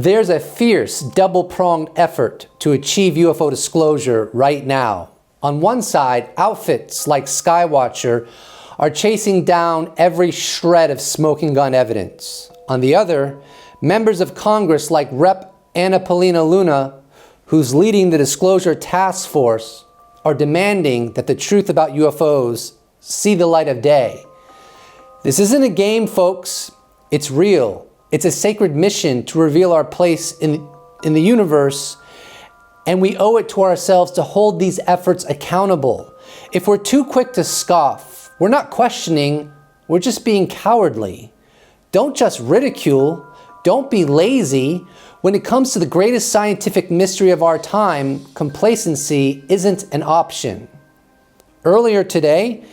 There's a fierce, double-pronged effort to achieve UFO disclosure right now. On one side, outfits like Skywatcher are chasing down every shred of smoking gun evidence. On the other, members of Congress like Rep. Paulina Luna, who's leading the Disclosure Task Force, are demanding that the truth about UFOs see the light of day. This isn't a game, folks. It's real. It's a sacred mission to reveal our place in the universe, and we owe it to ourselves to hold these efforts accountable. If we're too quick to scoff, we're not questioning, we're just being cowardly. Don't just ridicule, don't be lazy. When it comes to the greatest scientific mystery of our time, complacency isn't an option. Earlier today,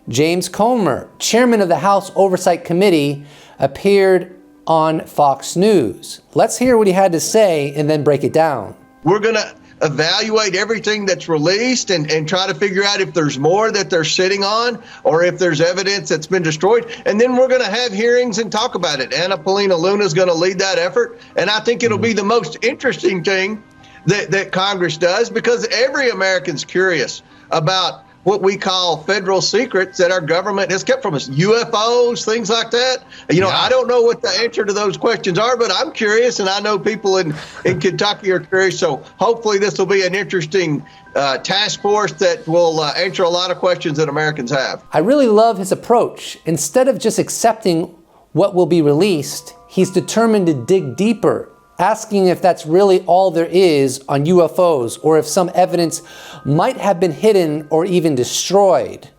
James Comer, chairman of the House Oversight Committee, appeared on Fox News. Let's hear what he had to say and then break it down. We're going to evaluate everything that's released and try to figure out if there's more that they're sitting on or if there's evidence that's been destroyed. And then we're going to have hearings and talk about it. Paulina Luna is going to lead that effort. And I think it'll be the most interesting thing that Congress does, because every American's curious about what we call federal secrets that our government has kept from us, UFOs, things like that. You know, I don't know what the answer to those questions are, but I'm curious, and I know people in Kentucky are curious. So hopefully this will be an interesting task force that will answer a lot of questions that Americans have. I really love his approach. Instead of just accepting what will be released, he's determined to dig deeper, asking if that's really all there is on UFOs, or if some evidence might have been hidden or even destroyed.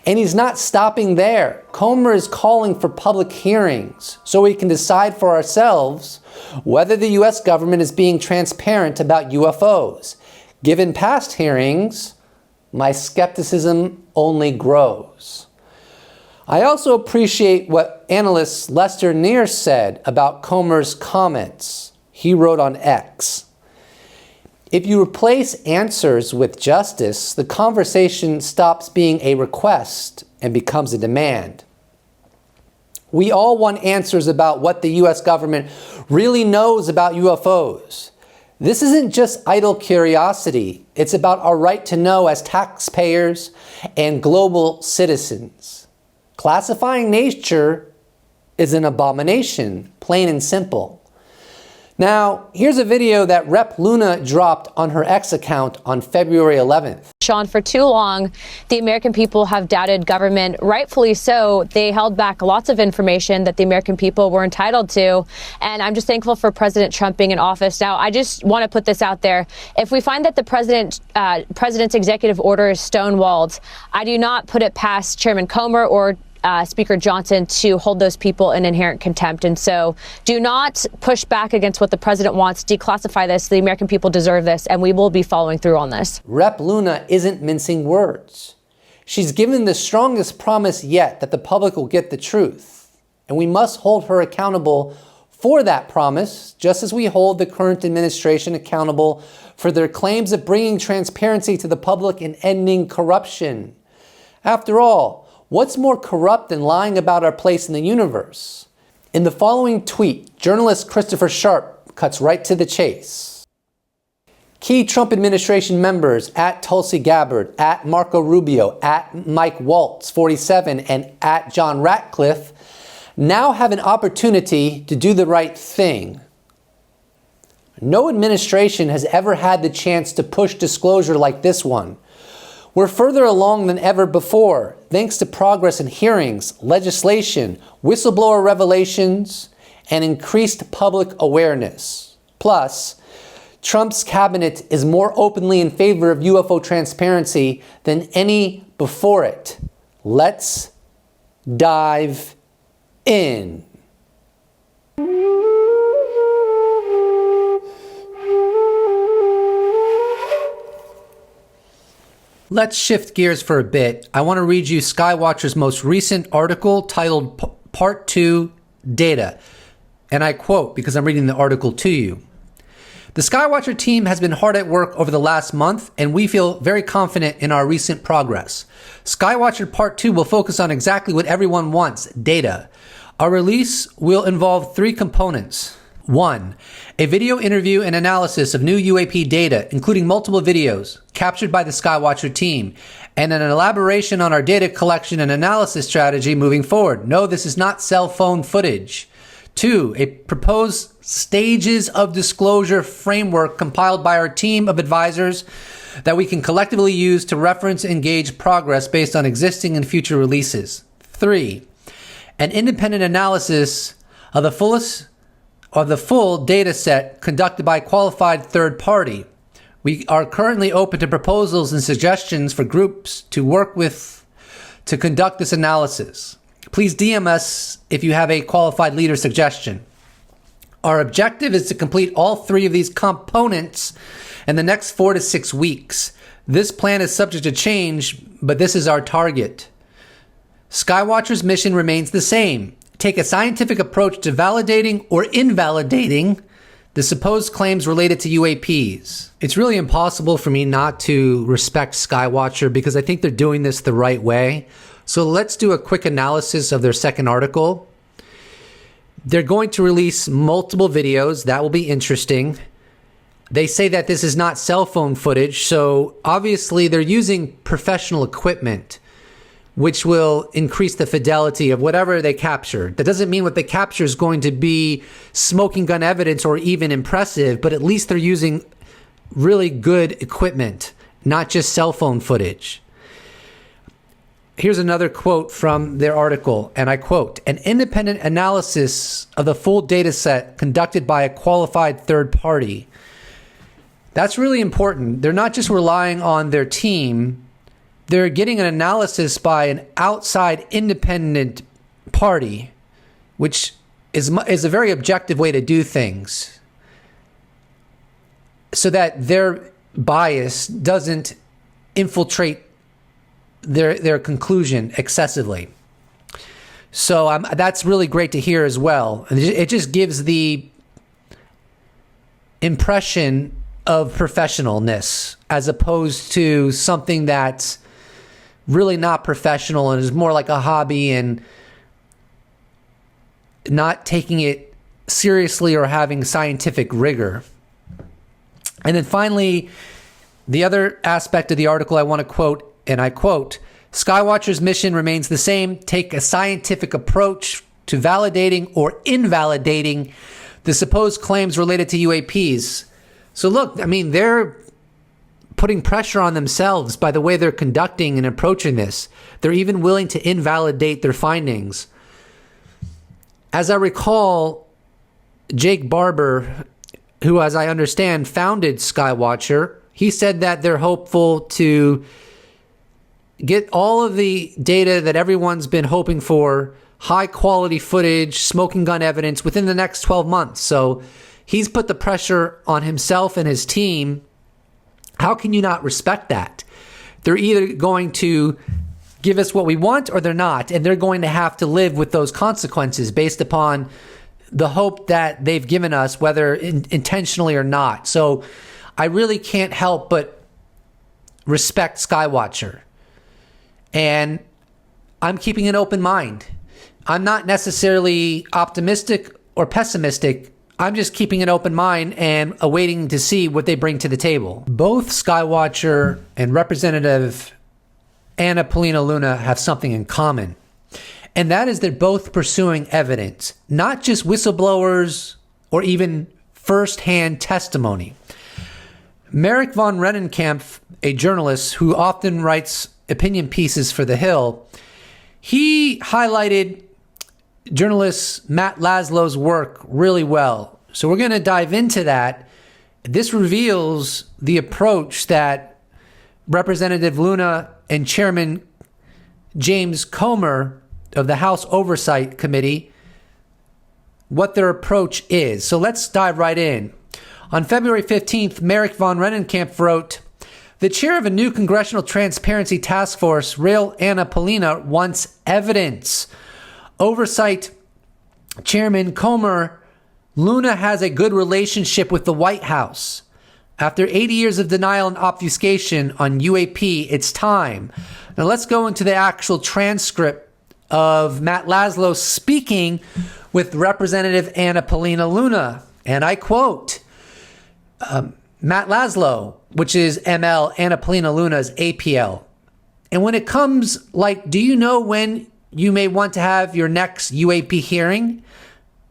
And he's not stopping there. Comer is calling for public hearings so we can decide for ourselves whether the US government is being transparent about UFOs. Given past hearings, my skepticism only grows. I also appreciate what analyst Lester Nare said about Comer's comments. He wrote on X, "If you replace answers with justice, the conversation stops being a request and becomes a demand. We all want answers about what the US government really knows about UFOs. This isn't just idle curiosity. It's about our right to know as taxpayers and global citizens. Classifying nature is an abomination, plain and simple." Now, here's a video that Rep. Luna dropped on her X account on February 11th. Sean, for too long, the American people have doubted government, rightfully so. They held back lots of information that the American people were entitled to. And I'm just thankful for President Trump being in office. Now, I just want to put this out there. If we find that the president's executive order is stonewalled, I do not put it past Chairman Comer or Speaker Johnson to hold those people in inherent contempt. And so do not push back against what the president wants. Declassify this. The American people deserve this, and we will be following through on this. Rep. Luna isn't mincing words. She's given the strongest promise yet that the public will get the truth. And we must hold her accountable for that promise, just as we hold the current administration accountable for their claims of bringing transparency to the public and ending corruption. After all, what's more corrupt than lying about our place in the universe? In the following tweet, journalist Christopher Sharp cuts right to the chase. Key Trump administration members at Tulsi Gabbard, at Marco Rubio, at Mike Waltz, 47, and at John Ratcliffe now have an opportunity to do the right thing. No administration has ever had the chance to push disclosure like this one. We're further along than ever before, thanks to progress in hearings, legislation, whistleblower revelations, and increased public awareness. Plus, Trump's cabinet is more openly in favor of UFO transparency than any before it. Let's dive in. Let's shift gears for a bit. I want to read you Skywatcher's most recent article titled Part 2 Data. And I quote, because I'm reading the article to you. The Skywatcher team has been hard at work over the last month, and we feel very confident in our recent progress. Skywatcher Part 2 will focus on exactly what everyone wants, data. Our release will involve 3 components. 1. A video interview and analysis of new UAP data, including multiple videos captured by the Skywatcher team, and an elaboration on our data collection and analysis strategy moving forward. No, this is not cell phone footage. 2. A proposed stages of disclosure framework compiled by our team of advisors that we can collectively use to reference and gauge progress based on existing and future releases. 3. An independent analysis of the full data set conducted by a qualified third party. We are currently open to proposals and suggestions for groups to work with to conduct this analysis. Please DM us if you have a qualified leader suggestion. Our objective is to complete all 3 of these components in the next 4 to 6 weeks. This plan is subject to change, but this is our target. Skywatcher's mission remains the same. Take a scientific approach to validating or invalidating the supposed claims related to UAPs. It's really impossible for me not to respect Skywatcher because I think they're doing this the right way. So let's do a quick analysis of their second article. They're going to release multiple videos. That will be interesting. They say that this is not cell phone footage, so obviously they're using professional equipment, which will increase the fidelity of whatever they capture. That doesn't mean what they capture is going to be smoking gun evidence or even impressive, but at least they're using really good equipment, not just cell phone footage. Here's another quote from their article, and I quote, "An independent analysis of the full data set conducted by a qualified third party." That's really important. They're not just relying on their team. They're getting an analysis by an outside independent party, which is a very objective way to do things, so that their bias doesn't infiltrate their conclusion excessively. So that's really great to hear as well. It just gives the impression of professionalness as opposed to something that's really not professional and is more like a hobby and not taking it seriously or having scientific rigor. And then finally, the other aspect of the article I want to quote, and I quote, "Skywatcher's mission remains the same. Take a scientific approach to validating or invalidating the supposed claims related to UAPs." So look, I mean, they're putting pressure on themselves by the way they're conducting and approaching this. They're even willing to invalidate their findings. As I recall, Jake Barber, who, as I understand, founded Skywatcher, he said that they're hopeful to get all of the data that everyone's been hoping for, high quality footage, smoking gun evidence within the next 12 months. So he's put the pressure on himself and his team. How can you not respect that? They're either going to give us what we want or they're not, and they're going to have to live with those consequences based upon the hope that they've given us, whether intentionally or not. So I really can't help but respect Skywatcher. And I'm keeping an open mind. I'm not necessarily optimistic or pessimistic. I'm just keeping an open mind and awaiting to see what they bring to the table. Both Skywatcher and Representative Paulina Luna have something in common. And that is they're both pursuing evidence, not just whistleblowers or even first-hand testimony. Merrick von Rennenkampf, a journalist who often writes opinion pieces for The Hill, he highlighted journalist Matt Laszlo's work really well. So we're going to dive into that. This reveals the approach that Representative Luna and Chairman James Comer of the House Oversight Committee, what their approach is. So let's dive right in. On February 15th, Merrick von Rennenkampf wrote, "The chair of a new Congressional Transparency Task Force, Rail Anna Paulina, wants evidence. Oversight Chairman Comer, Luna has a good relationship with the White House. After 80 years of denial and obfuscation on UAP, it's time." Now let's go into the actual transcript of Matt Laszlo speaking with Representative Paulina Luna. and I quote, Matt Laszlo, which is ML, Anna Paulina Luna's APL. And when it comes, like, do you know when you may want to have your next UAP hearing?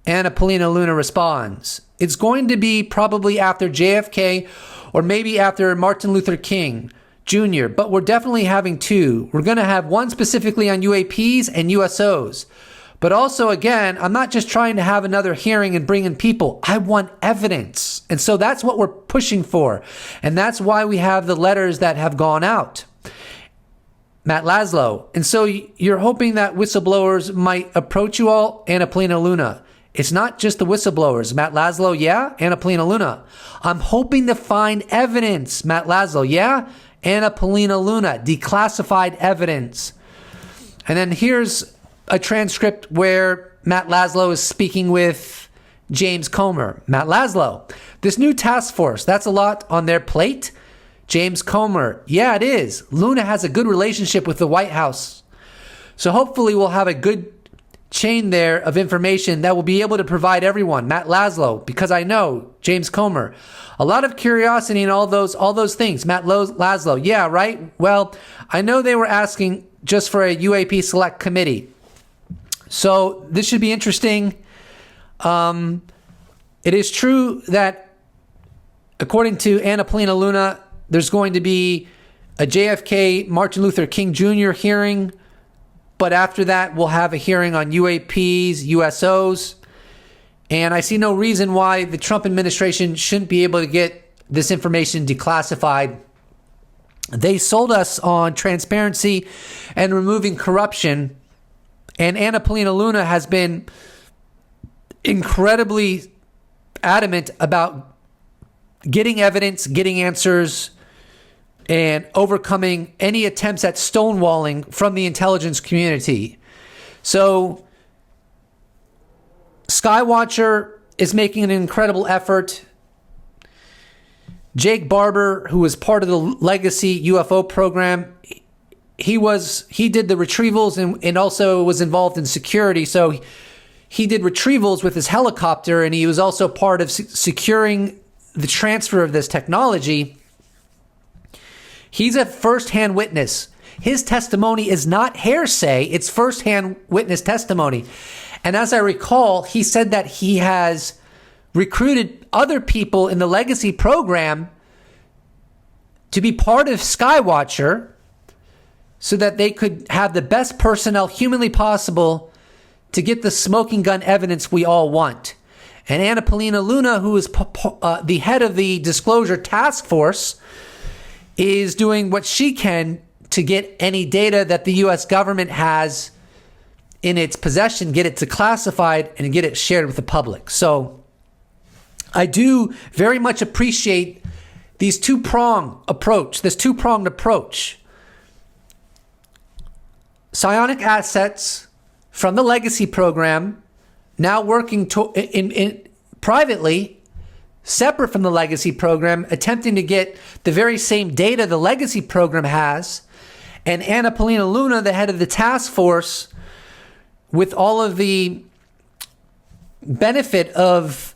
Anna Paulina Luna responds, it's going to be probably after JFK or maybe after Martin Luther King Jr., but we're definitely having two. We're going to have one specifically on UAPs and USOs. But also, again, I'm not just trying to have another hearing and bring in people. I want evidence. And so that's what we're pushing for. And that's why we have the letters that have gone out. Matt Laszlo. And so you're hoping that whistleblowers might approach you all? Anna Paulina Luna. It's not just the whistleblowers. Matt Laszlo, yeah? Anna Paulina Luna. I'm hoping to find evidence. Matt Laszlo, yeah? Anna Paulina Luna. Declassified evidence. And then here's a transcript where Matt Laszlo is speaking with James Comer. Matt Laszlo, this new task force, that's a lot on their plate. James Comer, yeah, it is. Luna has a good relationship with the White House. So hopefully we'll have a good chain there of information that will be able to provide everyone. Matt Laszlo, because I know James Comer, a lot of curiosity and all those things. Matt Laszlo, yeah, right? Well, I know they were asking just for a UAP select committee. So this should be interesting. It is true that according to Anna Paulina Luna, there's going to be a JFK Martin Luther King Jr. hearing, but after that, we'll have a hearing on UAPs, USOs, and I see no reason why the Trump administration shouldn't be able to get this information declassified. They sold us on transparency and removing corruption, and Anna Paulina Luna has been incredibly adamant about getting evidence, getting answers, and overcoming any attempts at stonewalling from the intelligence community. So Skywatcher is making an incredible effort. Jake Barber, who was part of the legacy UFO program, he did the retrievals and also was involved in security. So he did retrievals with his helicopter, and he was also part of securing the transfer of this technology. He's a first-hand witness. His testimony is not hearsay. It's first-hand witness testimony. And as I recall, he said that he has recruited other people in the legacy program to be part of Skywatcher so that they could have the best personnel humanly possible to get the smoking gun evidence we all want. And Anna Paulina Luna, who is the head of the Disclosure Task Force, is doing what she can to get any data that the U.S. government has in its possession, get it declassified, and get it shared with the public. So I do very much appreciate this two-pronged approach. Psionic assets from the legacy program now working privately, separate from the legacy program, attempting to get the very same data the legacy program has, and Anna Paulina Luna, the head of the task force, with all of the benefit of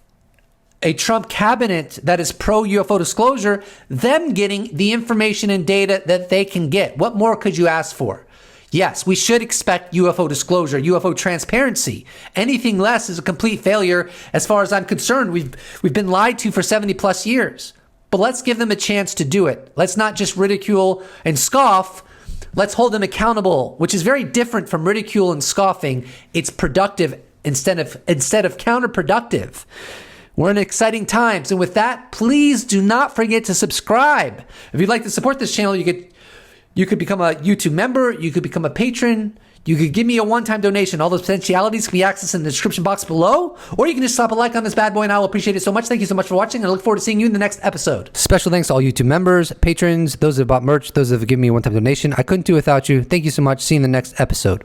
a Trump cabinet that is pro-UFO disclosure, them getting the information and data that they can get. What more could you ask for? Yes, we should expect UFO disclosure, UFO transparency. Anything less is a complete failure as far as I'm concerned. We've been lied to for 70 plus years. But let's give them a chance to do it. Let's not just ridicule and scoff. Let's hold them accountable, which is very different from ridicule and scoffing. It's productive instead of counterproductive. We're in exciting times. And with that, please do not forget to subscribe. If you'd like to support this channel, you could become a YouTube member. You could become a patron. You could give me a one-time donation. All those potentialities can be accessed in the description box below. Or you can just slap a like on this bad boy and I will appreciate it so much. Thank you so much for watching, and I look forward to seeing you in the next episode. Special thanks to all YouTube members, patrons, those that have bought merch, those that have given me a one-time donation. I couldn't do it without you. Thank you so much. See you in the next episode.